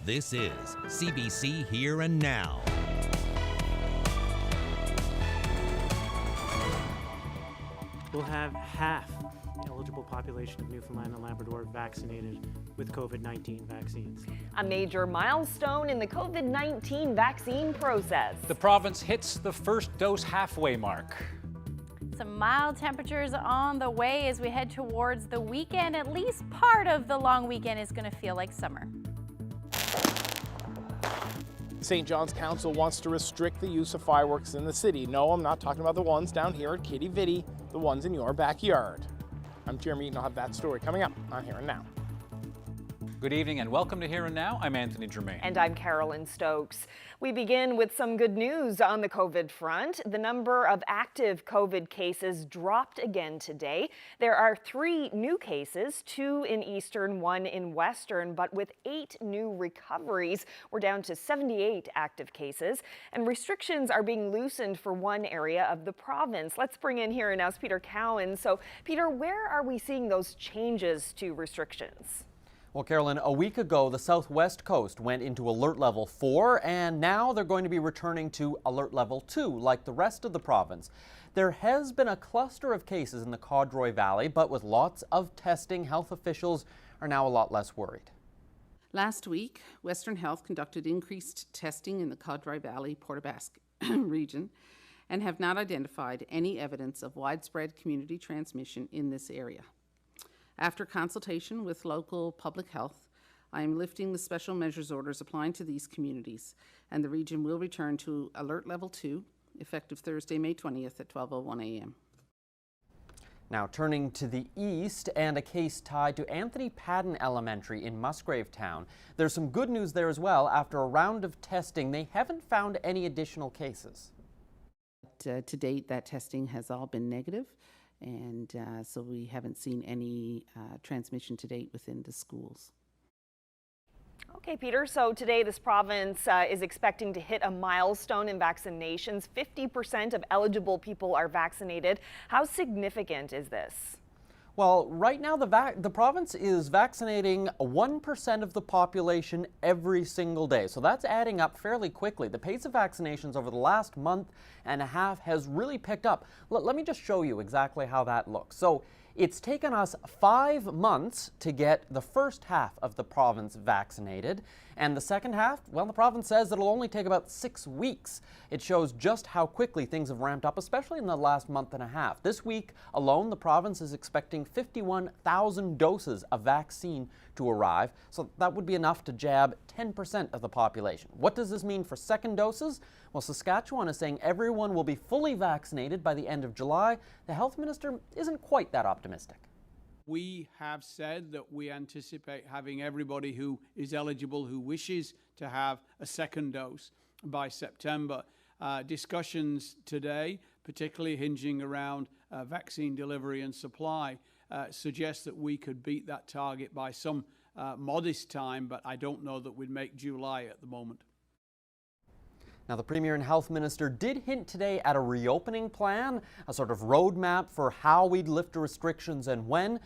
This is CBC Here and Now. We'll have half the eligible population of Newfoundland and Labrador vaccinated with COVID-19 vaccines. A major milestone in the COVID-19 vaccine process. The province hits the first dose halfway mark. Some mild temperatures on the way as we head towards the weekend. At least part of the long weekend is going to feel like summer. St. John's Council wants to restrict the use of fireworks in the city. No, I'm not talking about the ones down here at Kitty Vitty, the ones in your backyard. I'm Jeremy Eaton. I'll have that story coming up on Here and Now. Good evening and welcome to Here and Now. I'm Anthony Germain. And I'm Carolyn Stokes. We begin with some good news on the COVID front. The number of active COVID cases dropped again today. There are 3 new cases, 2 in Eastern, 1 in Western, but with 8 new recoveries, we're down to 78 active cases. And restrictions are being loosened for one area of the province. Let's bring in Here and Now's Peter Cowan. So, Peter, where are we seeing those changes to restrictions? Well, Carolyn, a week ago, the southwest coast went into alert level 4, and now they're going to be returning to alert level 2, like the rest of the province. There has been a cluster of cases in the Caudroy Valley, but with lots of testing, health officials are now a lot less worried. Last week, Western Health conducted increased testing in the Caudroy Valley, Port aux Basques region, and have not identified any evidence of widespread community transmission in this area. After consultation with local public health, I am lifting the special measures orders applying to these communities, and the region will return to Alert Level 2, effective Thursday, May 20th at 12:01 a.m. Now turning to the east, and a case tied to Anthony Padden Elementary in Musgrave Town. There's some good news there as well. After a round of testing, they haven't found any additional cases. To date, that testing has all been negative. And so we haven't seen any transmission to date within the schools. Okay, Peter, so today this province is expecting to hit a milestone in vaccinations. 50% of eligible people are vaccinated. How significant is this? Well, right now the province is vaccinating 1% of the population every single day. So that's adding up fairly quickly. The pace of vaccinations over the last month and a half has really picked up. Let me just show you exactly how that looks. So it's taken us 5 months to get the first half of the province vaccinated. And the second half, well, the province says it'll only take about 6 weeks. It shows just how quickly things have ramped up, especially in the last month and a half. This week alone, the province is expecting 51,000 doses of vaccine to arrive. So that would be enough to jab 10% of the population. What does this mean for second doses? Well, Saskatchewan is saying everyone will be fully vaccinated by the end of July. The health minister isn't quite that optimistic. We have said that we anticipate having everybody who is eligible, who wishes to have a second dose by September. Discussions today, particularly hinging around vaccine delivery and supply, suggest that we could beat that target by some modest time, but I don't know that we'd make July at the moment. Now, the Premier and Health Minister did hint today at a reopening plan, a sort of roadmap for how we'd lift restrictions and when.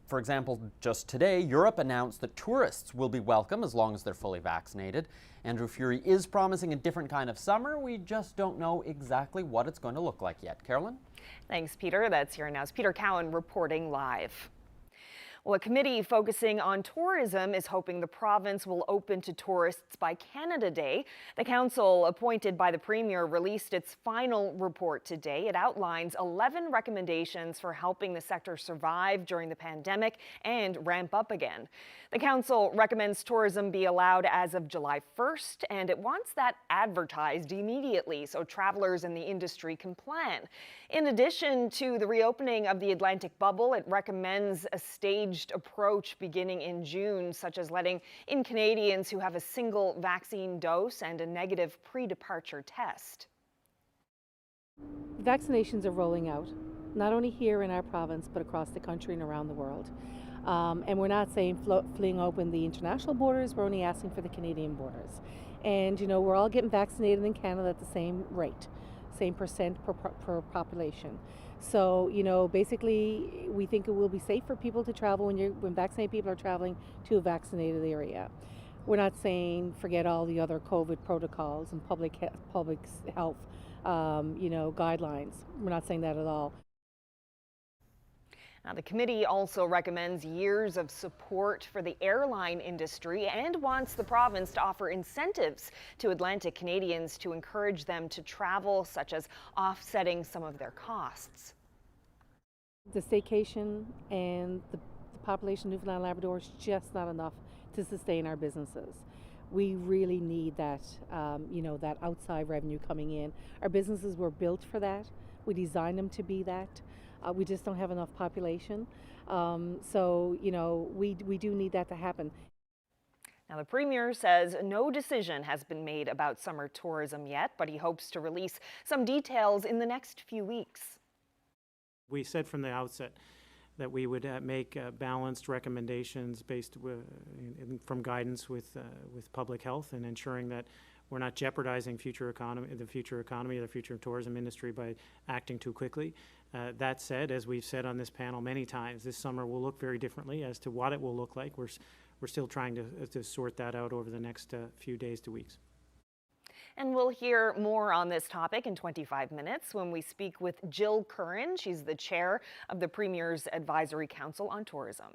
For example, just today, Europe announced that tourists will be welcome as long as they're fully vaccinated. Andrew Furey is promising a different kind of summer. We just don't know exactly what it's going to look like yet. Carolyn? Thanks, Peter. That's Here and Now's Peter Cowan reporting live. Well, a committee focusing on tourism is hoping the province will open to tourists by Canada Day. The council appointed by the Premier released its final report today. It outlines 11 recommendations for helping the sector survive during the pandemic and ramp up again. The council recommends tourism be allowed as of July 1st, and it wants that advertised immediately so travelers in the industry can plan. In addition to the reopening of the Atlantic bubble, it recommends a staged approach beginning in June, such as letting in Canadians who have a single vaccine dose and a negative pre-departure test. Vaccinations are rolling out, not only here in our province, but across the country and around the world. And we're not saying fling open the international borders, we're only asking for the Canadian borders. And, you know, we're all getting vaccinated in Canada at the same rate, same percent per population. So, you know, basically, we think it will be safe for people to travel when vaccinated people are traveling to a vaccinated area. We're not saying forget all the other COVID protocols and public health, guidelines. We're not saying that at all. Now, the committee also recommends years of support for the airline industry and wants the province to offer incentives to Atlantic Canadians to encourage them to travel, such as offsetting some of their costs. The staycation and the population of Newfoundland and Labrador is just not enough to sustain our businesses. We really need that, that outside revenue coming in. Our businesses were built for that. We designed them to be that. We just don't have enough population. We do need that to happen. Now, the Premier says no decision has been made about summer tourism yet, but he hopes to release some details in the next few weeks. We said from the outset that we would make balanced recommendations based from guidance with public health and ensuring that we're not jeopardizing the future economy, the future tourism industry by acting too quickly. That said, as we've said on this panel many times, this summer will look very differently. As to what it will look like, we're still trying to sort that out over the next few days to weeks. And we'll hear more on this topic in 25 minutes when we speak with Jill Curran. She's the chair of the Premier's Advisory Council on Tourism.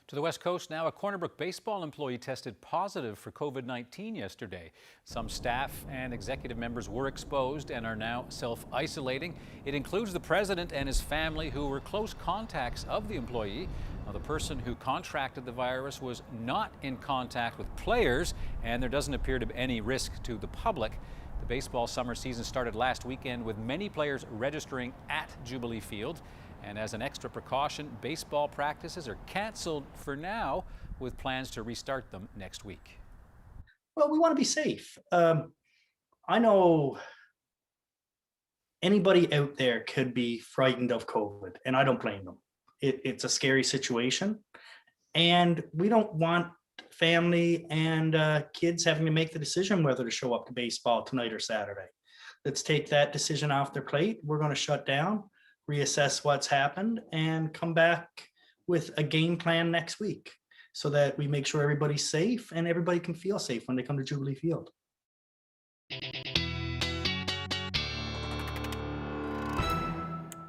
To the West Coast now, a Corner Brook baseball employee tested positive for COVID-19 yesterday. Some staff and executive members were exposed and are now self-isolating. It includes the president and his family, who were close contacts of the employee. Now, the person who contracted the virus was not in contact with players, and there doesn't appear to be any risk to the public. The baseball summer season started last weekend with many players registering at Jubilee Field. And as an extra precaution, baseball practices are canceled for now, with plans to restart them next week. Well, we want to be safe. I know anybody out there could be frightened of COVID, and I don't blame them. It's a scary situation, and we don't want family and kids having to make the decision whether to show up to baseball tonight or Saturday. Let's take that decision off their plate. We're going to shut down, reassess what's happened, and come back with a game plan next week so that we make sure everybody's safe and everybody can feel safe when they come to Jubilee Field.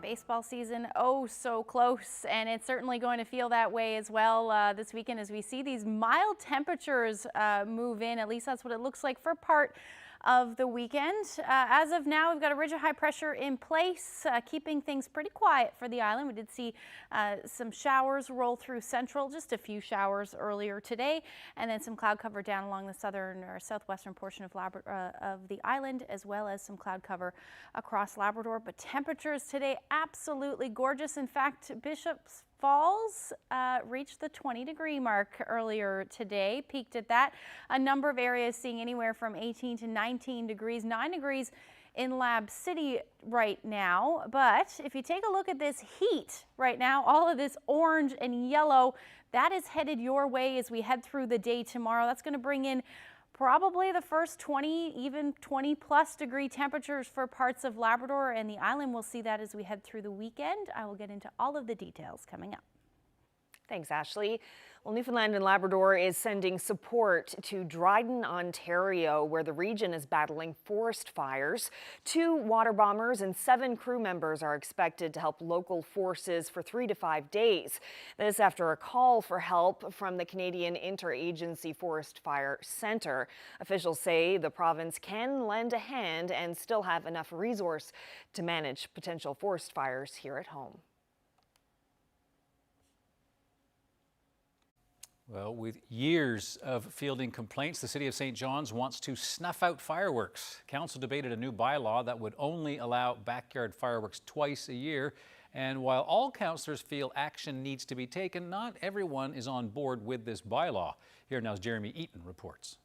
Baseball season, oh so close, and it's certainly going to feel that way as well this weekend as we see these mild temperatures move in. At least that's what it looks like for part of the weekend. As of now, we've got a ridge of high pressure in place, keeping things pretty quiet for the island. We did see some showers roll through central, just a few showers earlier today, and then some cloud cover down along the southern or southwestern portion of the island, as well as some cloud cover across Labrador. But temperatures today absolutely gorgeous. In fact, Bishop's Falls reached the 20-degree mark earlier today, peaked at that. A number of areas seeing anywhere from 18 to 19 degrees, 9 degrees in Lab City right now. But if you take a look at this heat right now, all of this orange and yellow, that is headed your way as we head through the day tomorrow. That's going to bring in probably the first 20, even 20 plus degree temperatures for parts of Labrador and the island. We'll see that as we head through the weekend. I will get into all of the details coming up. Thanks, Ashley. Well, Newfoundland and Labrador is sending support to Dryden, Ontario, where the region is battling forest fires. 2 water bombers and 7 crew members are expected to help local forces for 3 to 5 days. This after a call for help from the Canadian Interagency Forest Fire Centre. Officials say the province can lend a hand and still have enough resource to manage potential forest fires here at home. Well, with years of fielding complaints, the City of St. John's wants to snuff out fireworks. Council debated a new bylaw that would only allow backyard fireworks twice a year. And while all councillors feel action needs to be taken, not everyone is on board with this bylaw. Here now's Jeremy Eaton reports.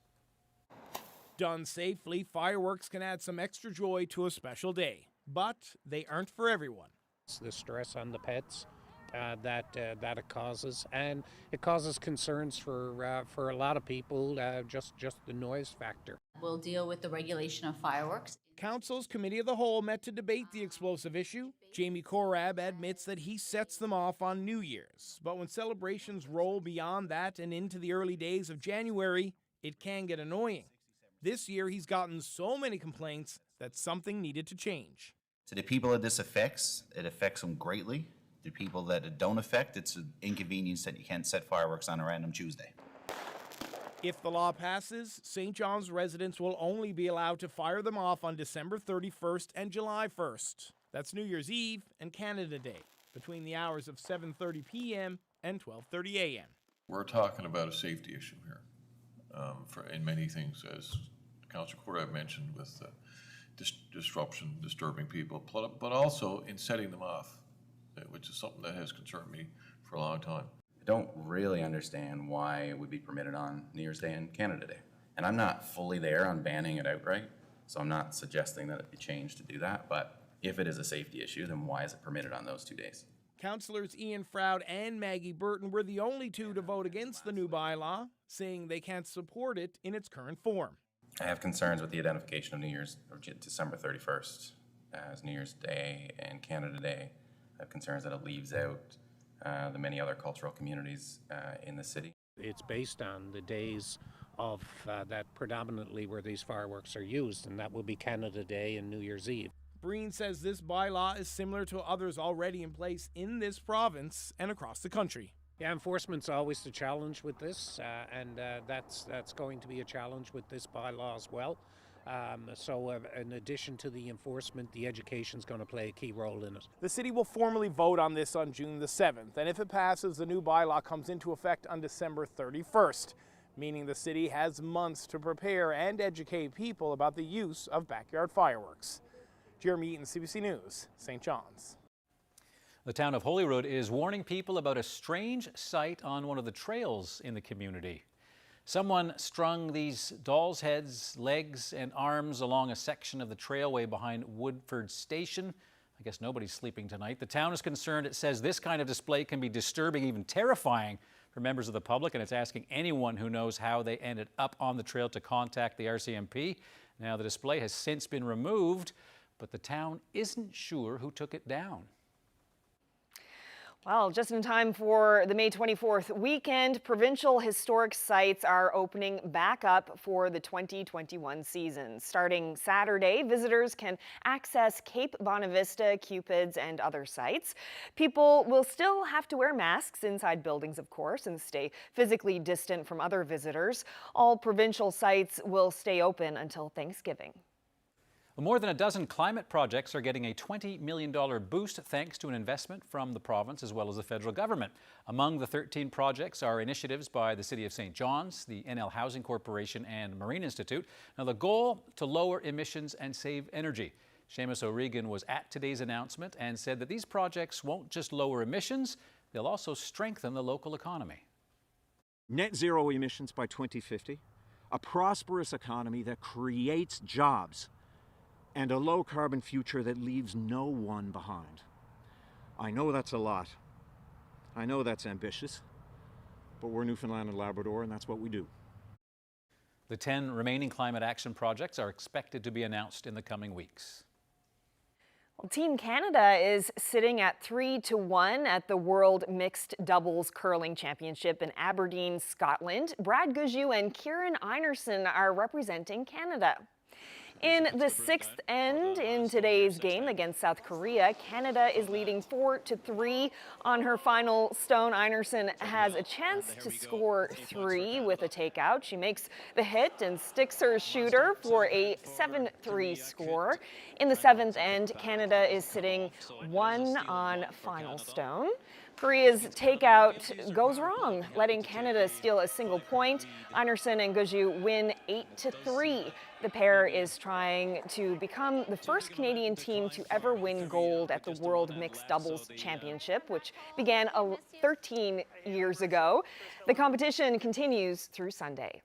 Done safely, fireworks can add some extra joy to a special day, but they aren't for everyone. It's the stress on the pets that it causes, and it causes concerns for a lot of people, just the noise factor. will deal with the regulation of fireworks. Council's Committee of the Whole met to debate the explosive issue. Jamie Korab admits that he sets them off on New Year's, but when celebrations roll beyond that and into the early days of January, it can get annoying. This year, he's gotten so many complaints that something needed to change. To the people that this affects, it affects them greatly. The people that it don't affect, it's an inconvenience that you can't set fireworks on a random Tuesday. If the law passes, St. John's residents will only be allowed to fire them off on December 31st and July 1st. That's New Year's Eve and Canada Day, between the hours of 7:30 p.m. and 12:30 a.m. We're talking about a safety issue here, in many things, as Councillor Korab mentioned, with disruption, disturbing people, but also in setting them off, which is something that has concerned me for a long time. I don't really understand why it would be permitted on New Year's Day and Canada Day. And I'm not fully there on banning it outright, so I'm not suggesting that it be changed to do that, but if it is a safety issue, then why is it permitted on those 2 days? Councillors Ian Froud and Maggie Burton were the only two to vote against the new bylaw, saying they can't support it in its current form. I have concerns with the identification of December 31st as New Year's Day and Canada Day. I have concerns that it leaves out the many other cultural communities in the city. It's based on the days of that predominantly where these fireworks are used, and that will be Canada Day and New Year's Eve. Breen says this bylaw is similar to others already in place in this province and across the country. Yeah, enforcement's always the challenge with this, and that's going to be a challenge with this bylaw as well. So in addition to the enforcement, the education's going to play a key role in it. The city will formally vote on this on June the 7th, and if it passes, the new bylaw comes into effect on December 31st, meaning the city has months to prepare and educate people about the use of backyard fireworks. Jeremy Eaton, CBC News, St. John's. The town of Holyrood is warning people about a strange sight on one of the trails in the community. Someone strung these dolls' heads, legs, and arms along a section of the trailway behind Woodford Station. I guess nobody's sleeping tonight. The town is concerned. It says this kind of display can be disturbing, even terrifying for members of the public, and it's asking anyone who knows how they ended up on the trail to contact the RCMP. Now, the display has since been removed, but the town isn't sure who took it down. Well, just in time for the May 24th weekend, Provincial historic sites are opening back up for the 2021 season. Starting Saturday, visitors can access Cape Bonavista, Cupids, and other sites. People will still have to wear masks inside buildings, of course, and stay physically distant from other visitors. All Provincial sites will stay open until Thanksgiving. More than a dozen climate projects are getting a $20 million boost thanks to an investment from the province as well as the federal government. Among the 13 projects are initiatives by the City of St. John's, the NL Housing Corporation, and Marine Institute. Now, the goal to lower emissions and save energy. Seamus O'Regan was at today's announcement and said that these projects won't just lower emissions, they'll also strengthen the local economy. Net zero emissions by 2050, a prosperous economy that creates jobs, and a low-carbon future that leaves no one behind. I know that's a lot. I know that's ambitious, but we're Newfoundland and Labrador, and that's what we do. The 10 remaining climate action projects are expected to be announced in the coming weeks. Well, Team Canada is sitting at 3-1 at the World Mixed Doubles Curling Championship in Aberdeen, Scotland. Brad Goujiu and Kieran Einerson are representing Canada. In the sixth end in today's game against South Korea, Canada is leading 4-3 on her final stone. Einerson has a chance to score 3 with a takeout. She makes the hit and sticks her shooter for a 7-3 score. In the seventh end, Canada is sitting 1 on final stone. Korea's takeout goes wrong, letting Canada steal a single point. Einerson and Goujiu win 8-3. The pair is trying to become the first Canadian team to ever win gold at the World Mixed Doubles Championship, which began 13 years ago. The competition continues through Sunday.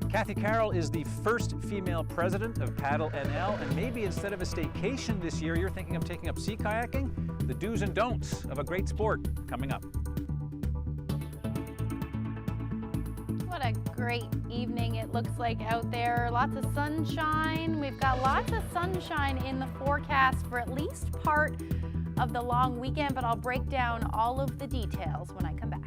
Kathy Carroll is the first female president of Paddle NL, and maybe instead of a staycation this year, you're thinking of taking up sea kayaking? The do's and don'ts of a great sport coming up. What a great evening it looks like out there. Lots of sunshine. We've got lots of sunshine in the forecast for at least part of the long weekend, but I'll break down all of the details when I come back.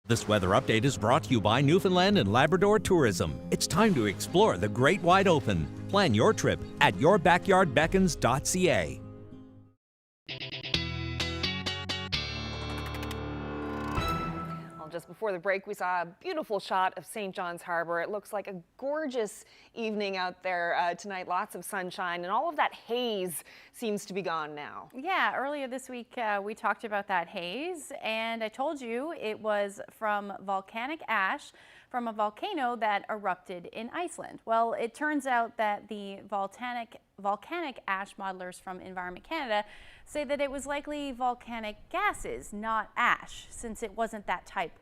This weather update is brought to you by Newfoundland and Labrador Tourism. It's time to explore the great wide open. Plan your trip at yourbackyardbeckons.ca. Just before the break, we saw a beautiful shot of St. John's Harbour. It looks like a gorgeous evening out there tonight. Lots of sunshine, and all of that haze seems to be gone now. Yeah, earlier this week we talked about that haze, and I told you it was from volcanic ash from a volcano that erupted in Iceland. Well, it turns out that the volcanic ash modelers from Environment Canada say that it was likely volcanic gases, not ash, since it wasn't that type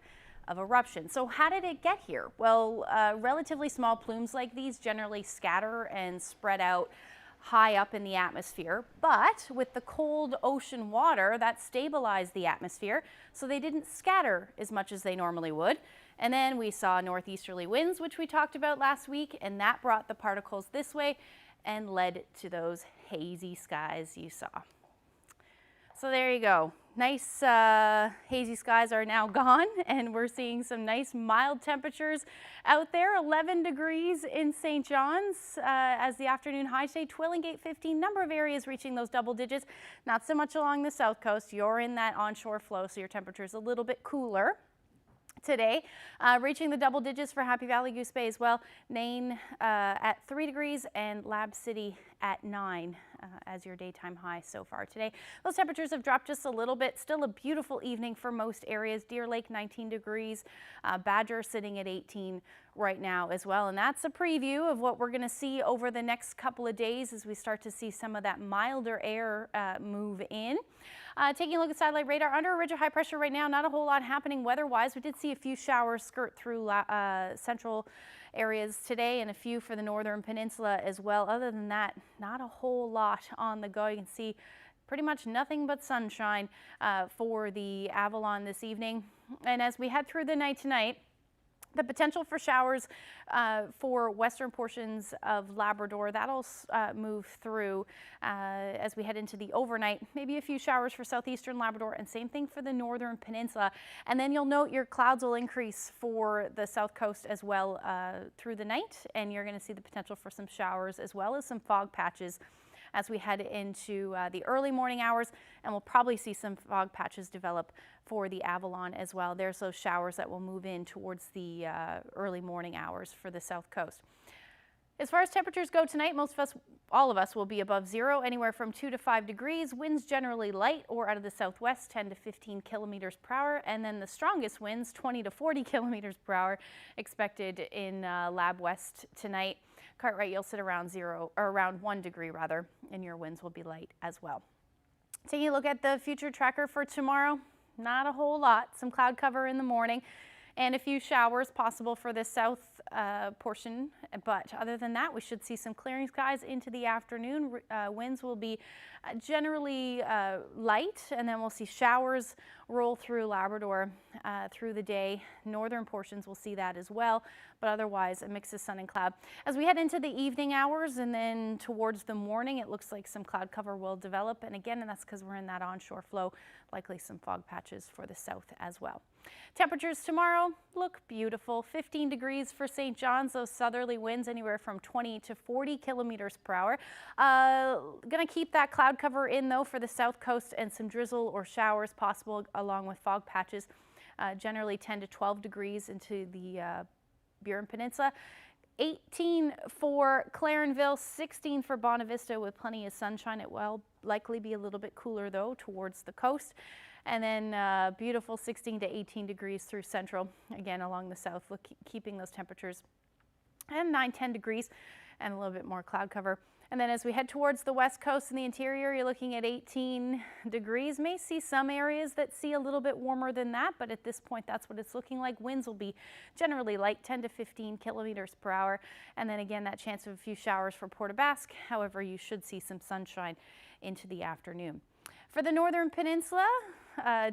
of eruption. So how did it get here? Well, relatively small plumes like these generally scatter and spread out high up in the atmosphere, but with the cold ocean water, that stabilized the atmosphere, so they didn't scatter as much as they normally would. And then we saw northeasterly winds, which we talked about last week, and that brought the particles this way and led to those hazy skies you saw. So there you go. Nice hazy skies are now gone, and we're seeing some nice mild temperatures out there. 11 degrees in St. John's as the afternoon high today. Twillingate 15, number of areas reaching those double digits. Not so much along the south coast. You're in that onshore flow, so your temperature is a little bit cooler today. Reaching the double digits for Happy Valley, Goose Bay as well. Nain at 3 degrees and Lab City at 9 as your daytime high so far today. Those temperatures have dropped just a little bit. Still a beautiful evening for most areas. Deer Lake 19 degrees, Badger sitting at 18 right now as well. And that's a preview of what we're going to see over the next couple of days as we start to see some of that milder air move in. Taking a look at satellite radar, under a ridge of high pressure right now, not a whole lot happening weather-wise. We did see a few showers skirt through central areas today and a few for the northern peninsula as well. Other than that, not a whole lot on the go. You can see pretty much nothing but sunshine for the Avalon this evening. And as we head through the night tonight, the potential for showers for western portions of Labrador, that'll move through as we head into the overnight. Maybe a few showers for southeastern Labrador, and same thing for the northern peninsula. And then you'll note your clouds will increase for the south coast as well through the night, and you're going to see the potential for some showers as well as some fog patches as we head into the early morning hours, and we'll probably see some fog patches develop for the Avalon as well. There's those showers that will move in towards the early morning hours for the south coast. As far as temperatures go tonight, all of us will be above zero, anywhere from 2 to 5 degrees. Winds generally light or out of the southwest, 10 to 15 kilometers per hour. And then the strongest winds, 20 to 40 kilometers per hour, expected in Lab West tonight. Cartwright, you'll sit around around 1 degree rather, and your winds will be light as well. Taking a look at the future tracker for tomorrow, not a whole lot. Some cloud cover in the morning and a few showers possible for the south portion. But other than that, we should see some clearing skies into the afternoon. Winds will be generally light, and then we'll see showers roll through Labrador through the day. Northern portions will see that as well, but otherwise a mix of sun and cloud. As we head into the evening hours and then towards the morning, it looks like some cloud cover will develop. And again, that's because we're in that onshore flow, likely some fog patches for the south as well. Temperatures tomorrow look beautiful. 15 degrees for St. John's. Those southerly winds anywhere from 20 to 40 kilometers per hour. Going to keep that cloud cover in though for the south coast, and some drizzle or showers possible along with fog patches. Generally 10 to 12 degrees into the Burin Peninsula. 18 for Clarenville, 16 for Bonavista with plenty of sunshine. It will likely be a little bit cooler though towards the coast. And then beautiful 16 to 18 degrees through central, again along the south, keeping those temperatures and 9-10 degrees and a little bit more cloud cover. And then as we head towards the west coast and the interior, you're looking at 18 degrees. May see some areas that see a little bit warmer than that, but at this point, that's what it's looking like. Winds will be generally light, 10 to 15 kilometers per hour. And then again, that chance of a few showers for Port aux Basques. However, you should see some sunshine into the afternoon. For the northern peninsula,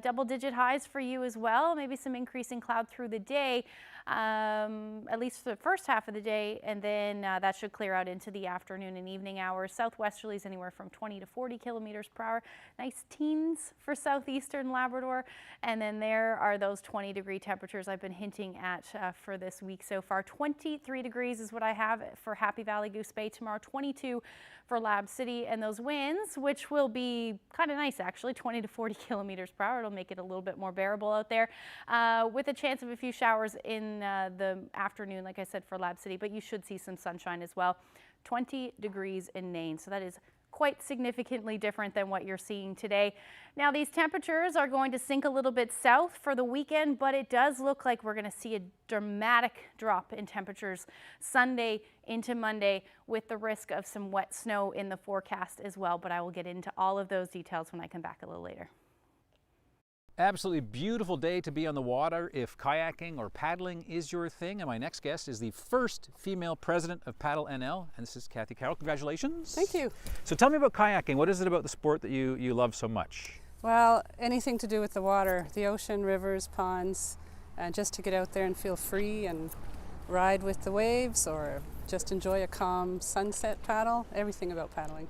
double-digit highs for you as well. Maybe some increasing cloud through the day, at least for the first half of the day, and then that should clear out into the afternoon and evening hours. Southwesterlies anywhere from 20 to 40 kilometers per hour. Nice teens for southeastern Labrador, and then there are those 20-degree temperatures I've been hinting at for this week so far. 23 degrees is what I have for Happy Valley, Goose Bay tomorrow. 22 for Lab City, and those winds, which will be kind of nice actually, 20 to 40 kilometers per hour. It'll make it a little bit more bearable out there with a chance of a few showers in the afternoon, like I said, for Lab City, but you should see some sunshine as well. 20 degrees in Nain, so that is quite significantly different than what you're seeing today. Now these temperatures are going to sink a little bit south for the weekend, but it does look like we're going to see a dramatic drop in temperatures Sunday into Monday with the risk of some wet snow in the forecast as well, but I will get into all of those details when I come back a little later. Absolutely beautiful day to be on the water if kayaking or paddling is your thing. And my next guest is the first female president of Paddle NL, and this is Kathy Carroll. Congratulations. Thank you. So tell me about kayaking. What is it about the sport that you love so much? Well, anything to do with the water, the ocean, rivers, ponds, just to get out there and feel free and ride with the waves or just enjoy a calm sunset paddle, everything about paddling.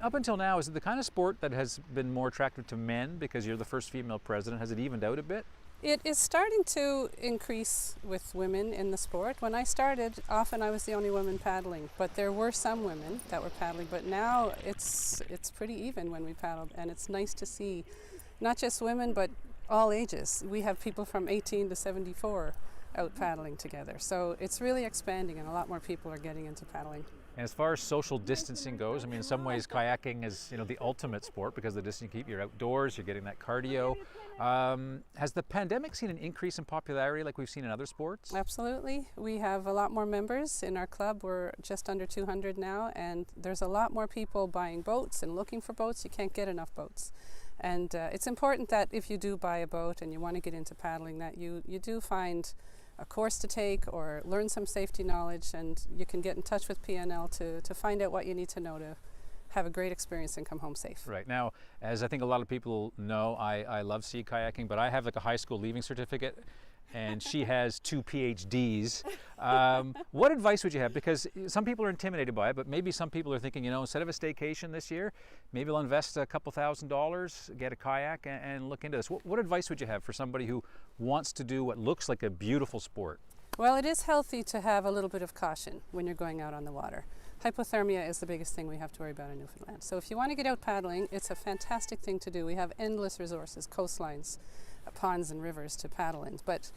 Up until now, is it the kind of sport that has been more attractive to men because you're the first female president? Has it evened out a bit? It is starting to increase with women in the sport. When I started, often I was the only woman paddling, but there were some women that were paddling, but now it's pretty even when we paddled, and it's nice to see not just women, but all ages. We have people from 18 to 74 out paddling together. So it's really expanding, and a lot more people are getting into paddling. And as far as social distancing goes, I mean, in some ways kayaking is, the ultimate sport because the distance you keep, you're outdoors, you're getting that cardio. Has the pandemic seen an increase in popularity like we've seen in other sports? Absolutely. We have a lot more members in our club. We're just under 200 now, and there's a lot more people buying boats and looking for boats. You can't get enough boats. And it's important that if you do buy a boat and you want to get into paddling, that you do find a course to take or learn some safety knowledge, and you can get in touch with PNL to find out what you need to know to have a great experience and come home safe. Right. Now, as I think a lot of people know, I love sea kayaking, but I have like a high school leaving certificate, and she has 2 PhDs. What advice would you have? Because some people are intimidated by it, but maybe some people are thinking, instead of a staycation this year, maybe I'll invest a couple $1,000s, get a kayak, and look into this. What advice would you have for somebody who wants to do what looks like a beautiful sport? Well, it is healthy to have a little bit of caution when you're going out on the water. Hypothermia is the biggest thing we have to worry about in Newfoundland. So if you want to get out paddling, it's a fantastic thing to do. We have endless resources, coastlines, ponds and rivers to paddle in. But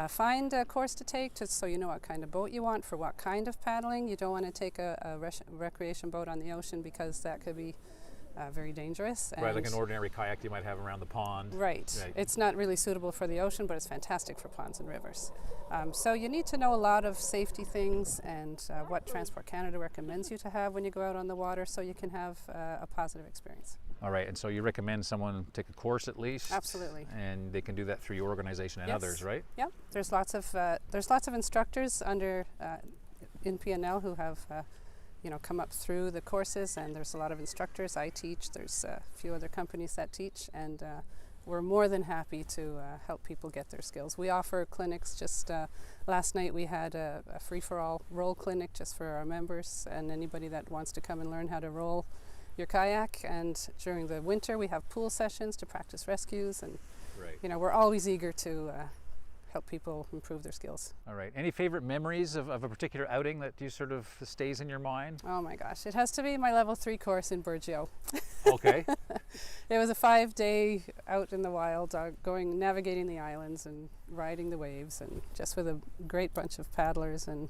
find a course to take so you know what kind of boat you want for what kind of paddling. You don't want to take a recreation boat on the ocean because that could be very dangerous. Right, like an ordinary kayak you might have around the pond. Right. It's not really suitable for the ocean, but it's fantastic for ponds and rivers. So you need to know a lot of safety things and what Transport Canada recommends you to have when you go out on the water so you can have a positive experience. All right, and so you recommend someone take a course at least? Absolutely. And they can do that through your organization and others, right? Yep. There's lots of instructors under in PNL who have come up through the courses, and there's a lot of instructors. I teach. There's a few other companies that teach, and we're more than happy to help people get their skills. We offer clinics. Just last night we had a free-for-all roll clinic just for our members and anybody that wants to come and learn how to roll your kayak. And during the winter we have pool sessions to practice rescues, and we're always eager to help people improve their skills. All right. Any favorite memories of a particular outing that you sort of stays in your mind? Oh my gosh, it has to be my level 3 course in Burgeo. Okay. It was a 5-day out in the wild, navigating the islands and riding the waves, and just with a great bunch of paddlers, and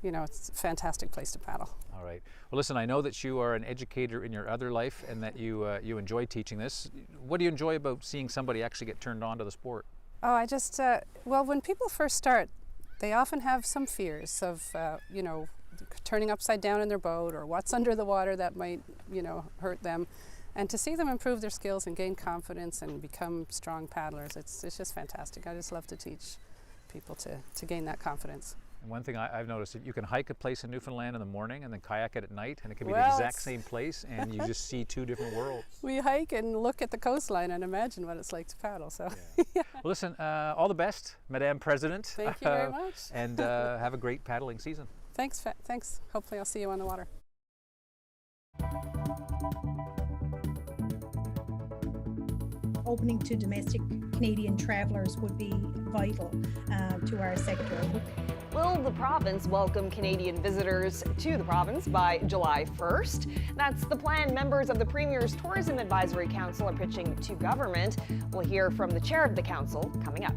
it's a fantastic place to paddle. All right. Well, listen, I know that you are an educator in your other life and that you enjoy teaching this. What do you enjoy about seeing somebody actually get turned on to the sport? Oh, I just, well, when people first start, they often have some fears of, turning upside down in their boat or what's under the water that might, hurt them. And to see them improve their skills and gain confidence and become strong paddlers, it's just fantastic. I just love to teach people to gain that confidence. And one thing I've noticed, that you can hike a place in Newfoundland in the morning and then kayak it at night, and it can be the exact same place, and you just see 2 different worlds. We hike and look at the coastline and imagine what it's like to paddle. So, yeah. Well, listen, all the best, Madame President. Thank you very much. And have a great paddling season. Thanks. Thanks. Hopefully I'll see you on the water. Opening to domestic Canadian travellers would be vital to our sector. Will the province welcome Canadian visitors to the province by July 1st? That's the plan members of the Premier's Tourism Advisory Council are pitching to government. We'll hear from the chair of the council coming up.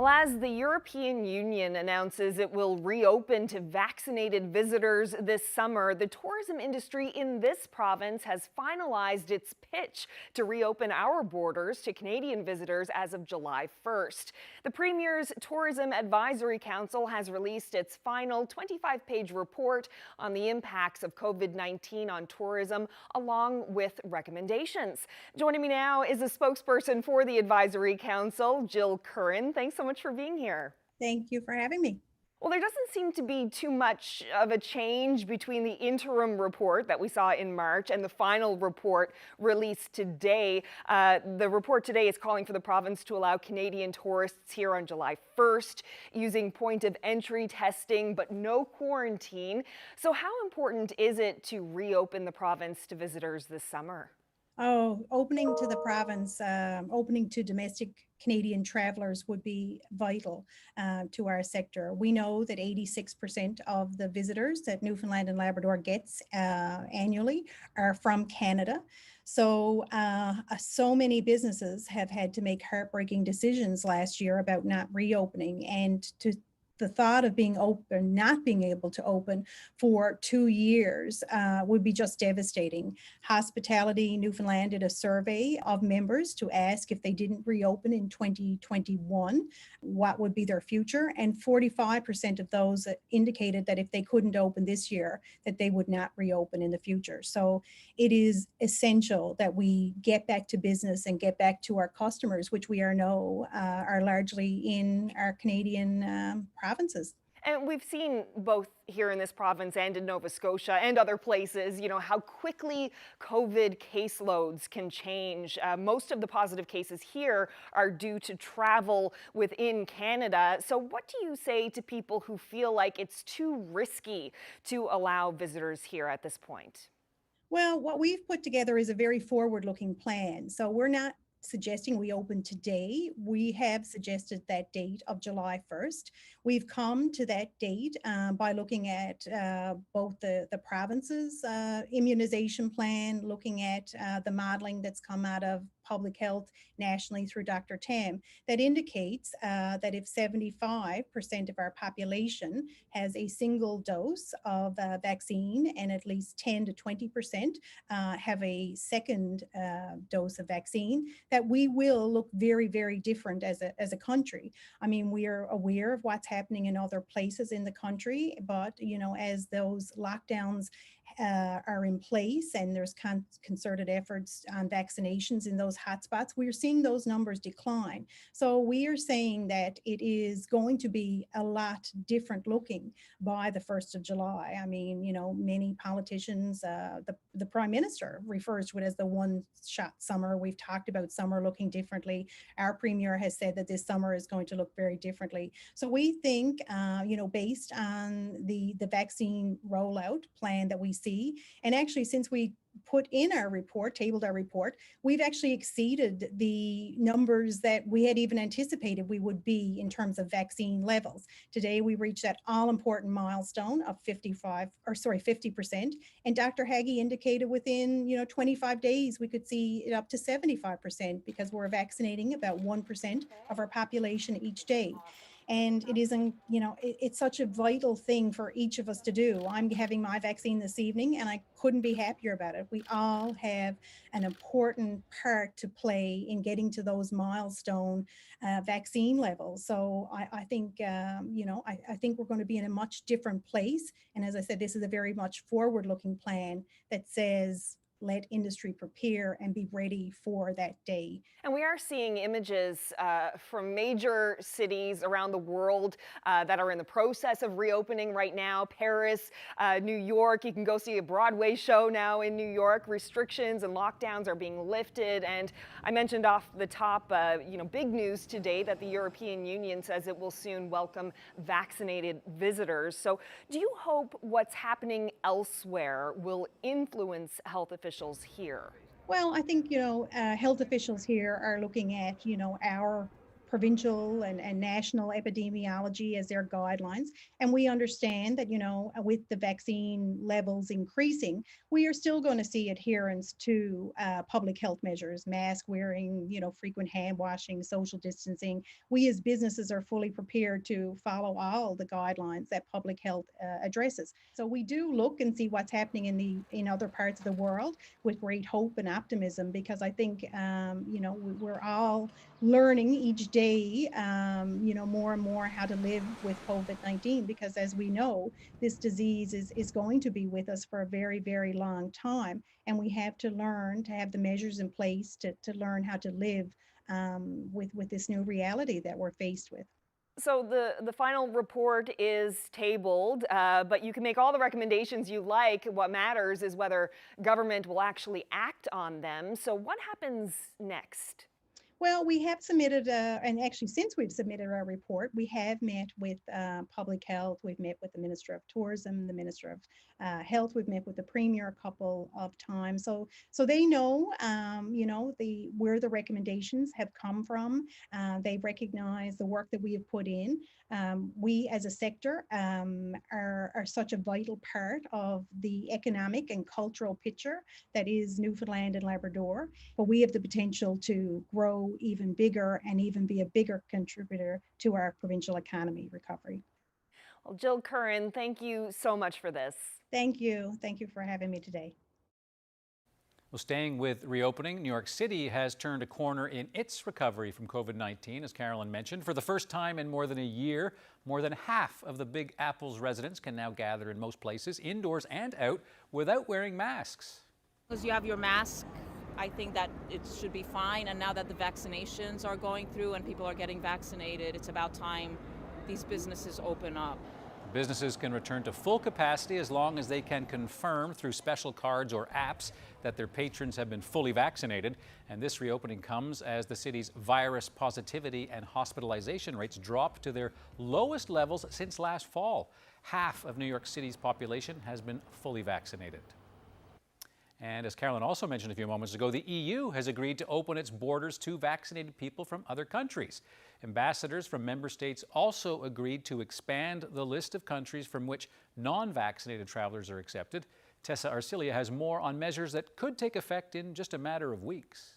Well, as the European Union announces it will reopen to vaccinated visitors this summer, the tourism industry in this province has finalized its pitch to reopen our borders to Canadian visitors as of July 1st. The Premier's Tourism Advisory Council has released its final 25-page report on the impacts of COVID-19 on tourism, along with recommendations. Joining me now is a spokesperson for the Advisory Council, Jill Curran. Thanks so much for being here. Thank you for having me. Well, there doesn't seem to be too much of a change between the interim report that we saw in March and the final report released today. The report today is calling for the province to allow Canadian tourists here on July 1st using point of entry testing, but no quarantine. So how important is it to reopen the province to visitors this summer? Oh, opening to the province, opening to domestic Canadian travelers would be vital to our sector. We know that 86% of the visitors that Newfoundland and Labrador gets annually are from Canada. So many businesses have had to make heartbreaking decisions last year about not reopening, and the thought of being open, not being able to open for 2 years would be just devastating. Hospitality Newfoundland did a survey of members to ask if they didn't reopen in 2021, what would be their future? And 45% of those indicated that if they couldn't open this year, that they would not reopen in the future. So it is essential that we get back to business and get back to our customers, which we are largely in our Canadian provinces. And we've seen both here in this province and in Nova Scotia and other places, how quickly COVID caseloads can change. Most of the positive cases here are due to travel within Canada. So what do you say to people who feel like it's too risky to allow visitors here at this point? Well, what we've put together is a very forward-looking plan. So we're not suggesting we open today. We have suggested that date of July 1st. We've come to that date by looking at both the province's immunization plan, looking at the modeling that's come out of public health nationally through Dr. Tam, that indicates that if 75% of our population has a single dose of vaccine and at least 10 to 20% have a second dose of vaccine, that we will look very, very different as a country. I mean, we are aware of what's happening in other places in the country, but as those lockdowns are in place and there's concerted efforts on vaccinations in those hotspots, we're seeing those numbers decline. So we are saying that it is going to be a lot different looking by the 1st of July. I mean, many politicians, the Prime Minister refers to it as the one-shot summer. We've talked about summer looking differently. Our Premier has said that this summer is going to look very differently. So we think, based on the vaccine rollout plan that we see, and actually since we tabled our report, we've actually exceeded the numbers that we had even anticipated we would be in terms of vaccine levels. Today, we reached that all-important milestone of 50%. And Dr. Haggie indicated within, 25 days, we could see it up to 75% because we're vaccinating about 1% of our population each day. And it isn't, it's such a vital thing for each of us to do. I'm having my vaccine this evening and I couldn't be happier about it. We all have an important part to play in getting to those milestone vaccine levels. So I think, I think we're going to be in a much different place. And as I said, this is a very much forward-looking plan that says, let industry prepare and be ready for that day. And we are seeing images from major cities around the world that are in the process of reopening right now. Paris, New York, you can go see a Broadway show now in New York. Restrictions and lockdowns are being lifted. And I mentioned off the top, big news today that the European Union says it will soon welcome vaccinated visitors. So do you hope what's happening elsewhere will influence health officials here? Well, I think, health officials here are looking at, our provincial and national epidemiology as their guidelines. And we understand that, with the vaccine levels increasing, we are still going to see adherence to public health measures, mask wearing, frequent hand washing, social distancing. We as businesses are fully prepared to follow all the guidelines that public health addresses. So we do look and see what's happening in other parts of the world with great hope and optimism, because I think, we're all learning each day, more and more how to live with COVID-19, because as we know, this disease is going to be with us for a very, very long time. And we have to learn to have the measures in place to learn how to live with this new reality that we're faced with. So the final report is tabled, but you can make all the recommendations you like. What matters is whether government will actually act on them. So what happens next? Well, we have submitted, and actually since we've submitted our report, we have met with public health, we've met with the Minister of Tourism, the Minister of Health, we've met with the Premier a couple of times. So they know, where the recommendations have come from. They recognize the work that we have put in. We as a sector are such a vital part of the economic and cultural picture that is Newfoundland and Labrador, but we have the potential to grow even bigger and even be a bigger contributor to our provincial economy recovery. Well, Jill Curran, thank you so much for this. Thank you. Thank you for having me today. Well, staying with reopening, New York City has turned a corner in its recovery from COVID-19, as Carolyn mentioned. For the first time in more than a year, more than half of the Big Apple's residents can now gather in most places, indoors and out, without wearing masks. Because you have your mask, I think that it should be fine. And now that the vaccinations are going through and people are getting vaccinated, it's about time these businesses open up. Businesses can return to full capacity as long as they can confirm through special cards or apps that their patrons have been fully vaccinated. And this reopening comes as the city's virus positivity and hospitalization rates drop to their lowest levels since last fall. Half of New York City's population has been fully vaccinated. And as Carolyn also mentioned a few moments ago, the EU has agreed to open its borders to vaccinated people from other countries. Ambassadors from member states also agreed to expand the list of countries from which non-vaccinated travelers are accepted. Tessa Arcilia has more on measures that could take effect in just a matter of weeks.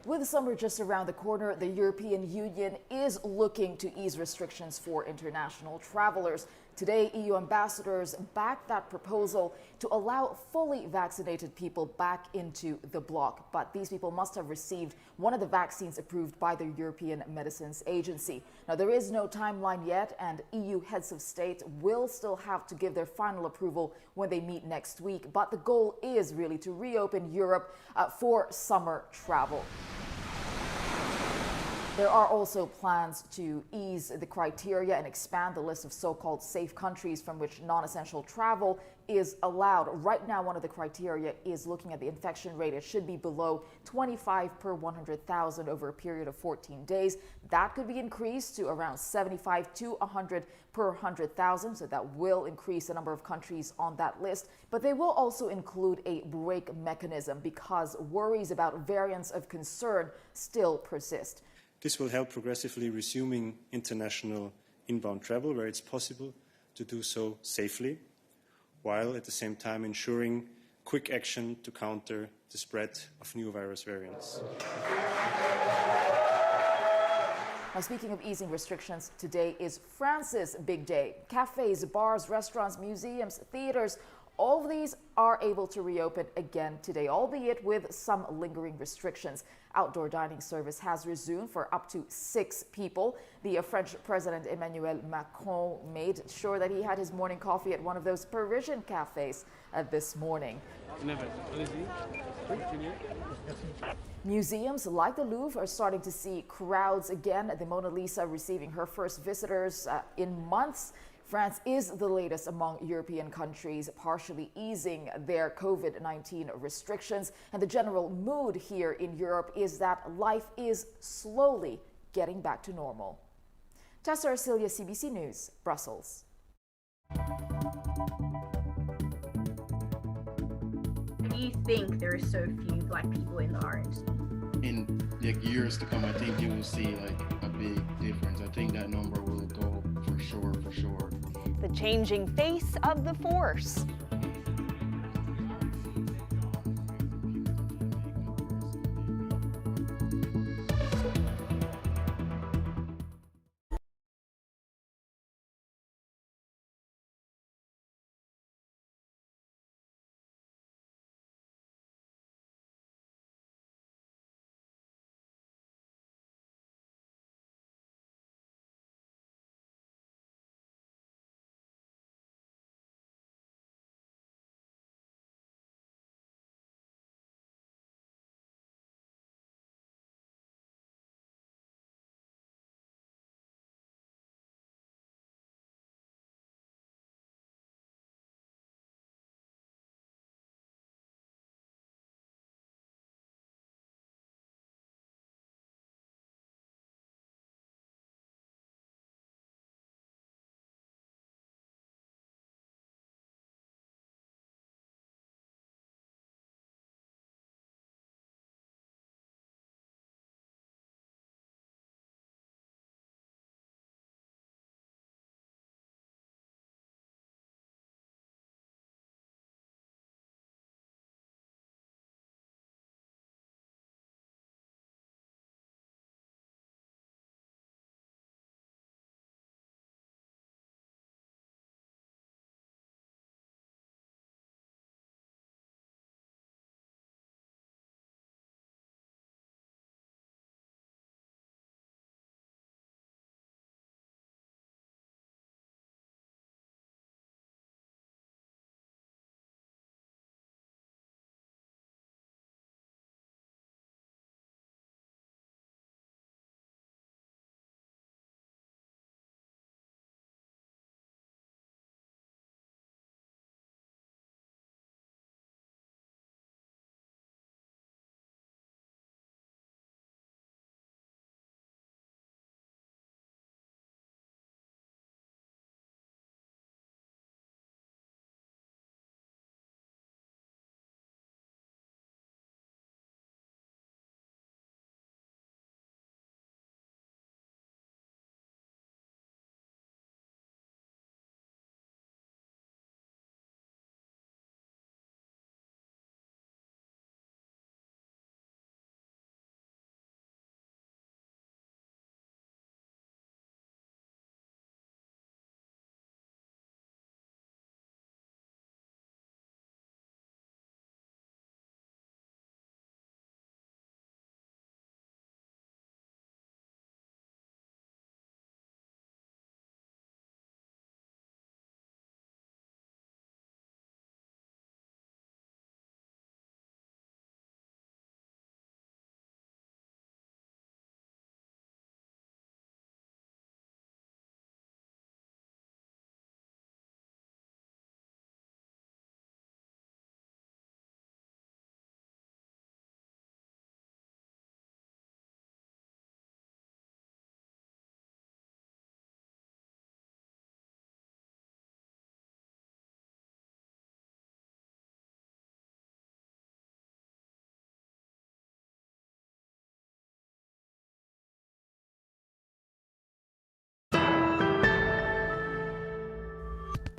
With summer just around the corner, the European Union is looking to ease restrictions for international travelers. Today, EU ambassadors backed that proposal to allow fully vaccinated people back into the bloc. But these people must have received one of the vaccines approved by the European Medicines Agency. Now, there is no timeline yet, and EU heads of state will still have to give their final approval when they meet next week. But the goal is really to reopen Europe for summer travel. There are also plans to ease the criteria and expand the list of so-called safe countries from which non-essential travel is allowed. Right now, one of the criteria is looking at the infection rate. It should be below 25 per 100,000 over a period of 14 days. That could be increased to around 75 to 100 per 100,000. So that will increase the number of countries on that list. But they will also include a brake mechanism because worries about variants of concern still persist. This will help progressively resuming international inbound travel where it's possible to do so safely, while at the same time ensuring quick action to counter the spread of new virus variants. Now, speaking of easing restrictions, today is France's big day. Cafes, bars, restaurants, museums, theaters, all of these are able to reopen again today, albeit with some lingering restrictions. Outdoor dining service has resumed for up to 6 people. The French President Emmanuel Macron made sure that he had his morning coffee at one of those Parisian cafes this morning. Museums like the Louvre are starting to see crowds again. The Mona Lisa receiving her first visitors in months. France is the latest among European countries partially easing their COVID-19 restrictions. And the general mood here in Europe is that life is slowly getting back to normal. Tessa Arcilia, CBC News, Brussels. Do you think there are so few Black people in the RNC? In the years to come, I think you will see like a big difference. I think that number will go for sure, for sure. The changing face of the force.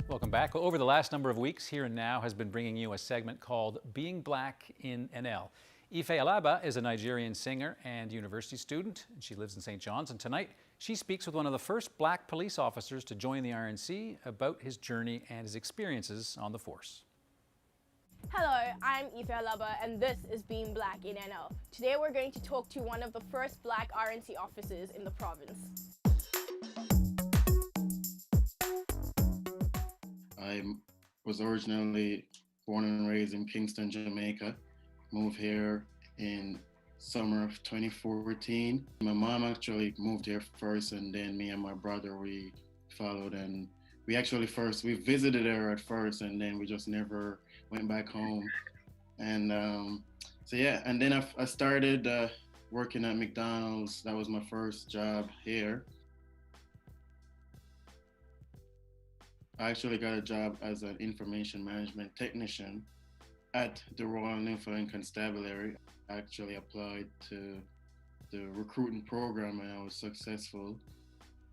Welcome back. Well, over the last number of weeks, Here and Now has been bringing you a segment called Being Black in NL. Ife Alaba is a Nigerian singer and university student, and she lives in St. John's. And tonight, she speaks with one of the first black police officers to join the RNC about his journey and his experiences on the force. Hello, I'm Ife Alaba, and this is Being Black in NL. Today we're going to talk to one of the first black RNC officers in the province. I was originally born and raised in Kingston, Jamaica. Moved here in summer of 2014. My mom actually moved here first, and then me and my brother, we followed. And we actually we visited her at first, and then we just never went back home. And so yeah, and then I started working at McDonald's. That was my first job here. I actually got a job as an information management technician at the Royal Newfoundland Constabulary. I actually applied to the recruiting program, and I was successful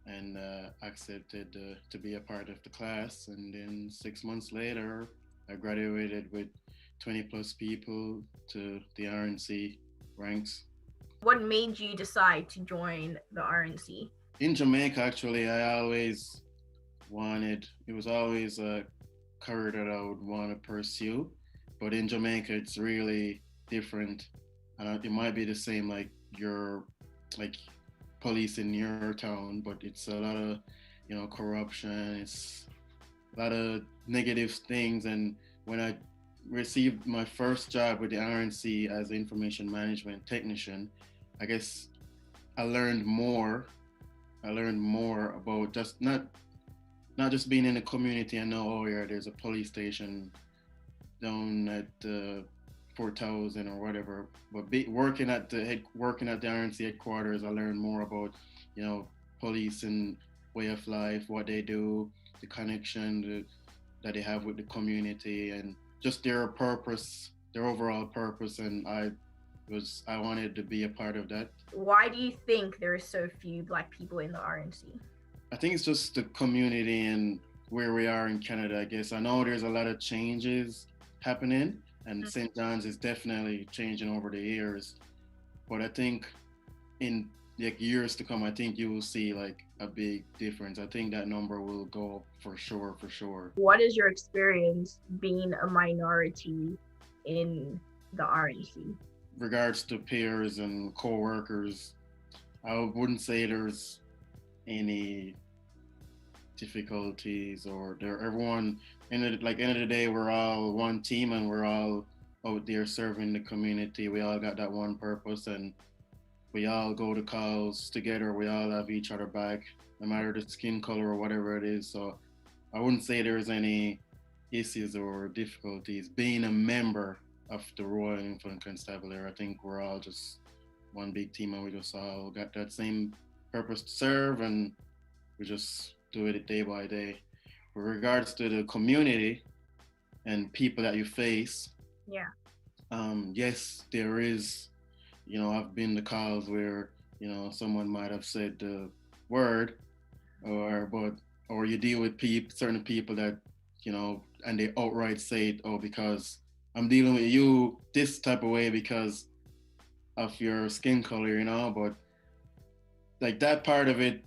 and accepted to be a part of the class. And then 6 months later, I graduated with 20 plus people to the RNC ranks. What made you decide to join the RNC? In Jamaica, actually, I always wanted, it was always a career that I would want to pursue. But in Jamaica, it's really different. It might be the same like your police in your town, but it's a lot of, you know, corruption. It's a lot of negative things. And when I received my first job with the RNC as an information management technician, I guess I learned more. I learned more about just not just being in the community and know, oh yeah, there's a police station down at 4,000 or whatever, but working at the RNC headquarters, I learned more about, you know, police and way of life, what they do, the connection that they have with the community, and just their purpose, their overall purpose. And I wanted to be a part of that. Why do you think there are so few Black people in the RNC? I think it's just the community and where we are in Canada, I guess. I know there's a lot of changes happening, and St. John's is definitely changing over the years. But I think in like years to come, I think you will see like a big difference. I think that number will go up for sure, for sure. What is your experience being a minority in the RNC? Regards to peers and co-workers, I wouldn't say there's any difficulties, or everyone end of the day, we're all one team and we're all out there serving the community. We all got that one purpose, and we all go to calls together. We all have each other back, no matter the skin color or whatever it is. So I wouldn't say there's any issues or difficulties being a member of the Royal Newfoundland Constabulary. I think we're all just one big team, and we just all got that same purpose to serve, and we just do it day by day. With regards to the community and people that you face, yes, there is, you know, I've been to calls where, you know, someone might have said the word, or you deal with certain people that, you know, and they outright say it, oh, because I'm dealing with you this type of way because of your skin color, you know. But like that part of it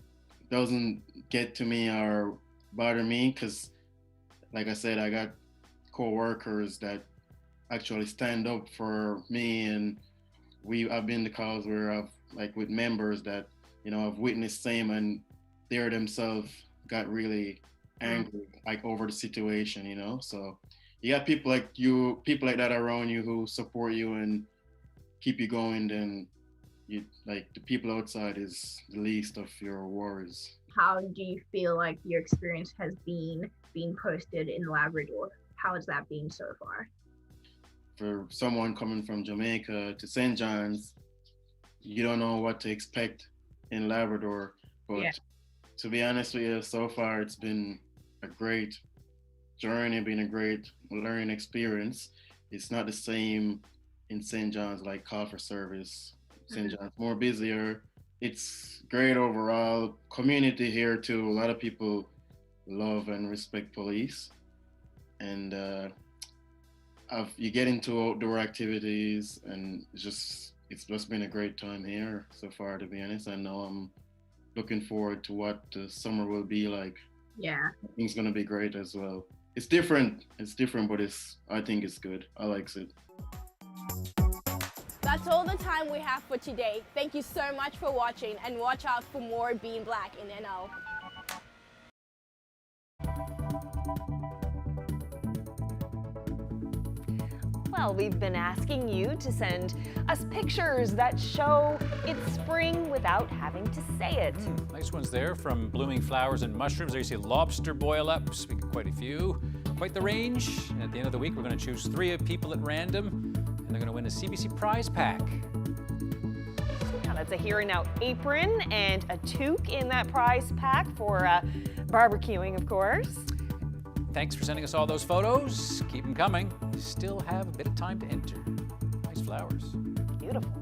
doesn't get to me or bother me, because like I said, I got co-workers that actually stand up for me, and I've been to calls where I've like with members that, you know, I've witnessed same, and they themselves got really angry like over the situation, you know. So you got people like that around you who support you and keep you going, then you like the people outside is the least of your worries. How do you feel like your experience has been being posted in Labrador? How has that been so far? For someone coming from Jamaica to St. John's, you don't know what to expect in Labrador. But to be honest with you, so far it's been a great journey, been a great learning experience. It's not the same in St. John's, like call for service. St. John's more busier. It's great overall. Community here too. A lot of people love and respect police, and you get into outdoor activities, and it's just been a great time here so far, to be honest. I know I'm looking forward to what the summer will be like. Yeah, I think it's gonna be great as well. It's different, but I think it's good. I like it. That's all the time we have for today. Thank you so much for watching, and watch out for more Being Black in NL. Well, we've been asking you to send us pictures that show it's spring without having to say it. Nice ones there, from blooming flowers and mushrooms. There you see lobster boil ups. We got quite a few. Quite the range. And at the end of the week, we're going to choose 3 people at random, and they're going to win a CBC prize pack. Now that's a Here and Now apron and a toque in that prize pack for barbecuing, of course. Thanks for sending us all those photos. Keep them coming. You still have a bit of time to enter. Nice flowers. Beautiful.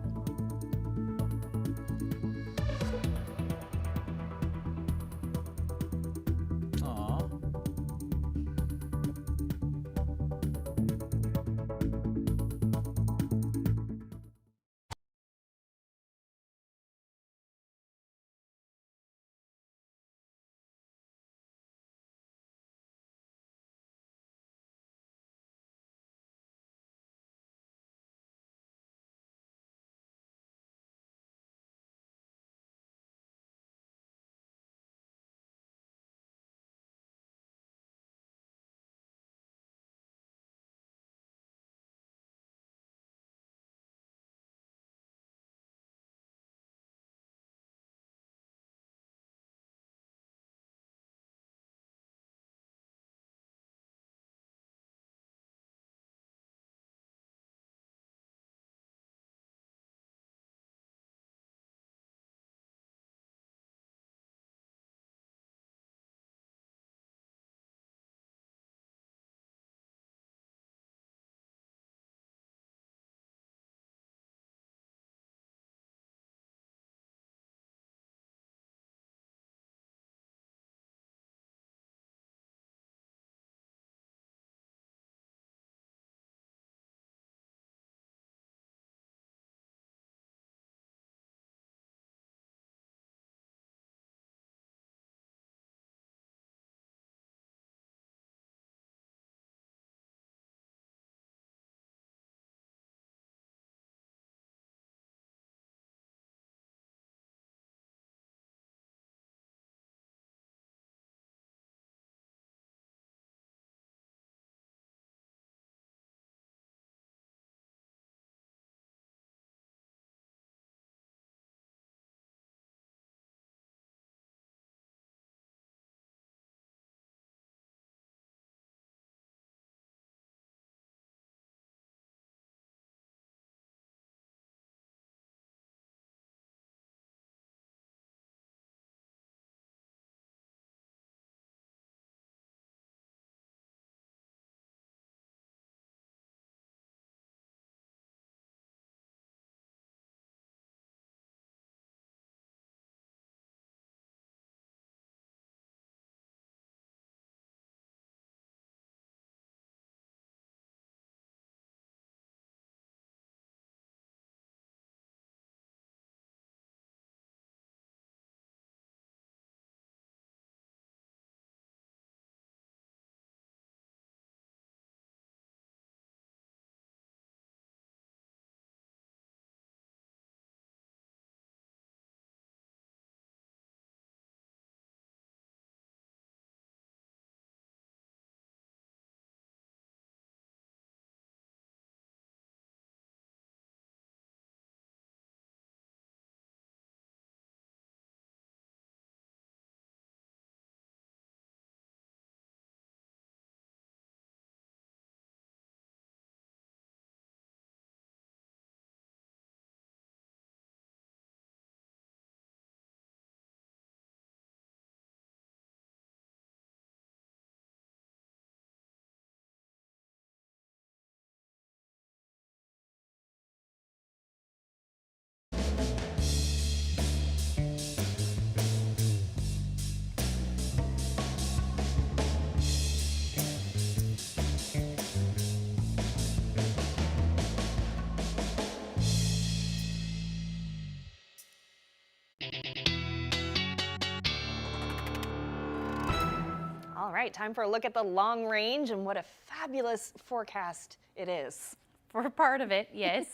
All right, time for a look at the long range and what a fabulous forecast it is. For part of it, yes.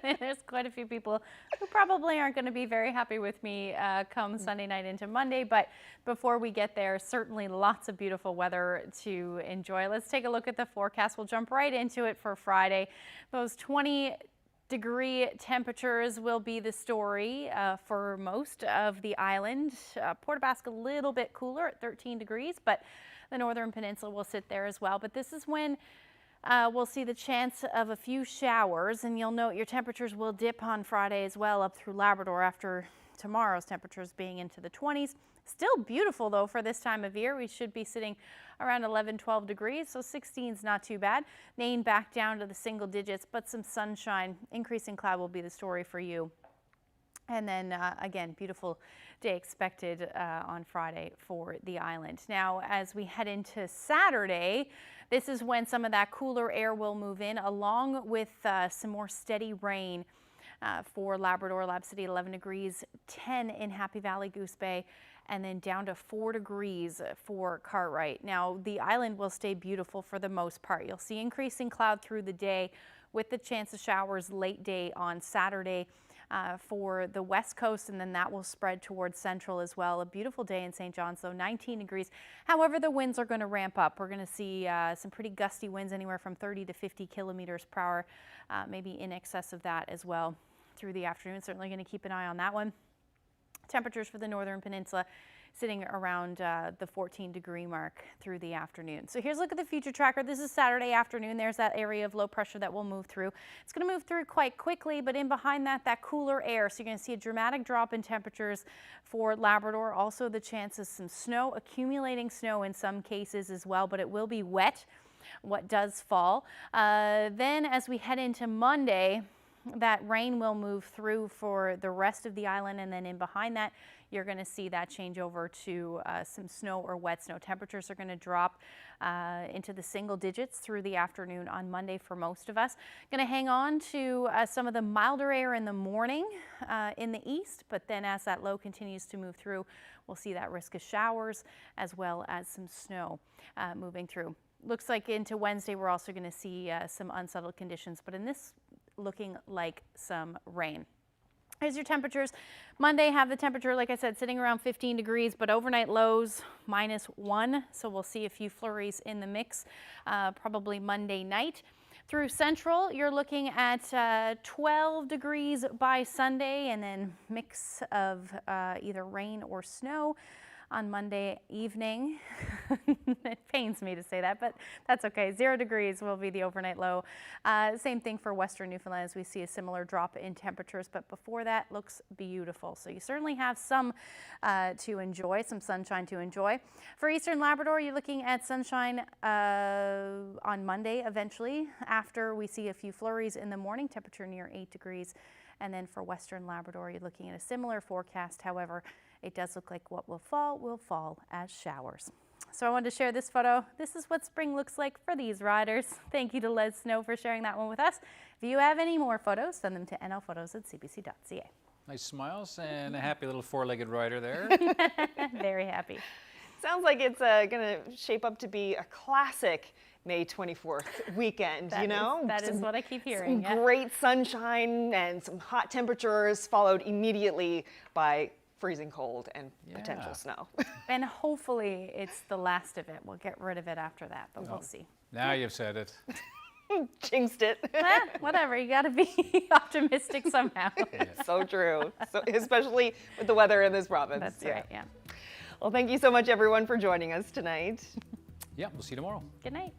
There's quite a few people who probably aren't going to be very happy with me come Sunday night into Monday. But before we get there, certainly lots of beautiful weather to enjoy. Let's take a look at the forecast. We'll jump right into it for Friday. Those 20-degree temperatures will be the story for most of the island. Port Basque a little bit cooler at 13 degrees, but the Northern Peninsula will sit there as well. But this is when we'll see the chance of a few showers, and you'll note your temperatures will dip on Friday as well up through Labrador after tomorrow's temperatures being into the 20s. Still beautiful though for this time of year. We should be sitting around 11-12 degrees, so 16 is not too bad. Nain back down to the single digits, but some sunshine. Increasing cloud will be the story for you. And then again, beautiful day expected on Friday for the island. Now, as we head into Saturday, this is when some of that cooler air will move in, along with some more steady rain for Labrador, Lab City, 11 degrees, 10 in Happy Valley, Goose Bay, and then down to 4 degrees for Cartwright. Now, the island will stay beautiful for the most part. You'll see increasing cloud through the day with the chance of showers late day on Saturday for the west coast, and then that will spread towards central as well. A beautiful day in St. John's, though, 19 degrees. However, the winds are going to ramp up. We're going to see some pretty gusty winds, anywhere from 30 to 50 kilometers per hour, maybe in excess of that as well through the afternoon. Certainly going to keep an eye on that one. Temperatures for the Northern Peninsula sitting around the 14-degree mark through the afternoon. So here's a look at the future tracker. This is Saturday afternoon. There's that area of low pressure that will move through. It's going to move through quite quickly, but in behind that, that cooler air. So you're going to see a dramatic drop in temperatures for Labrador. Also the chance of some snow, accumulating snow in some cases as well, but it will be wet, what does fall. Then as we head into Monday, that rain will move through for the rest of the island, and then in behind that, you're going to see that change over to some snow or wet snow. Temperatures are going to drop into the single digits through the afternoon on Monday for most of us. Going to hang on to some of the milder air in the morning in the east, but then as that low continues to move through, we'll see that risk of showers as well as some snow moving through. Looks like into Wednesday, we're also going to see some unsettled conditions, but in this looking like some rain. Here's your temperatures. Monday, have the temperature, like I said, sitting around 15 degrees, but overnight lows -1. So we'll see a few flurries in the mix, probably Monday night. Through Central, you're looking at 12 degrees by Sunday, and then mix of either rain or snow on Monday evening. It pains me to say that, but that's okay. 0 degrees will be the overnight low. Same thing for Western Newfoundland as we see a similar drop in temperatures, but before that looks beautiful. So you certainly have some to enjoy, some sunshine to enjoy. For Eastern Labrador, you're looking at sunshine on Monday eventually, after we see a few flurries in the morning, temperature near 8 degrees. And then for Western Labrador, you're looking at a similar forecast. However, it does look like what will fall as showers. So I wanted to share this photo. This is what spring looks like for these riders. Thank you to Les Snow for sharing that one with us. If you have any more photos, send them to nlphotos@cbc.ca. Nice smiles and a happy little four-legged rider there. Very happy. Sounds like it's going to shape up to be a classic May 24th weekend, you know? That is what I keep hearing. Some great sunshine and some hot temperatures, followed immediately by freezing cold and potential snow. And hopefully it's the last of it. We'll get rid of it after that, but we'll see. Now you've said it. Jinxed it. Whatever, you got to be optimistic somehow. So true, so, especially with the weather in this province. That's right, yeah. Well, thank you so much, everyone, for joining us tonight. Yeah, we'll see you tomorrow. Good night.